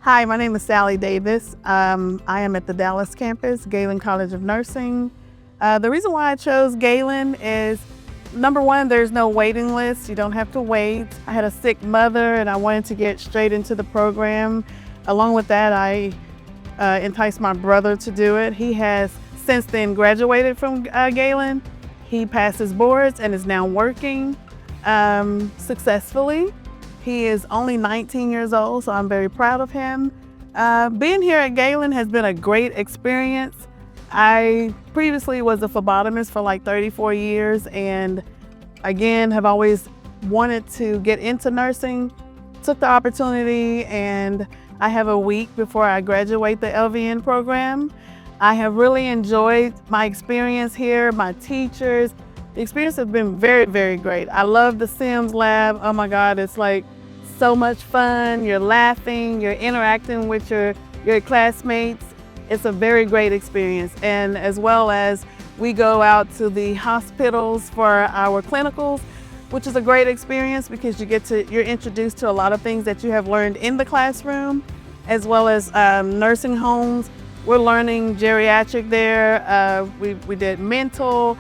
Hi, my name is Sally Davis. I am at the Dallas campus, Galen College of Nursing. The reason why I chose Galen is, number one, there's no waiting list. You don't have to wait. I had a sick mother and I wanted to get straight into the program. Along with that, I enticed my brother to do it. He has since then graduated from Galen. He passed his boards and is now working successfully. He is only 19 years old, so I'm very proud of him. Being here at Galen has been a great experience. I previously was a phlebotomist for like 34 years and again have always wanted to get into nursing. Took the opportunity and I have a week before I graduate the LVN program. I have really enjoyed my experience here, my teachers. The experience has been very, very great. I love the Sims lab. Oh my God, it's like so much fun. You're laughing, you're interacting with your classmates. It's a very great experience. And as well as we go out to the hospitals for our clinicals, which is a great experience because you're introduced to a lot of things that you have learned in the classroom, as well as nursing homes. We're learning geriatric there. We did mental.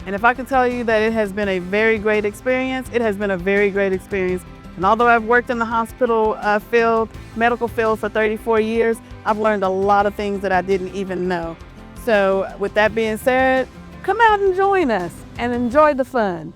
And if I can tell you that it has been a very great experience, it has been a very great experience. And although I've worked in the hospital medical field for 34 years, I've learned a lot of things that I didn't even know. So with that being said, come out and join us and enjoy the fun.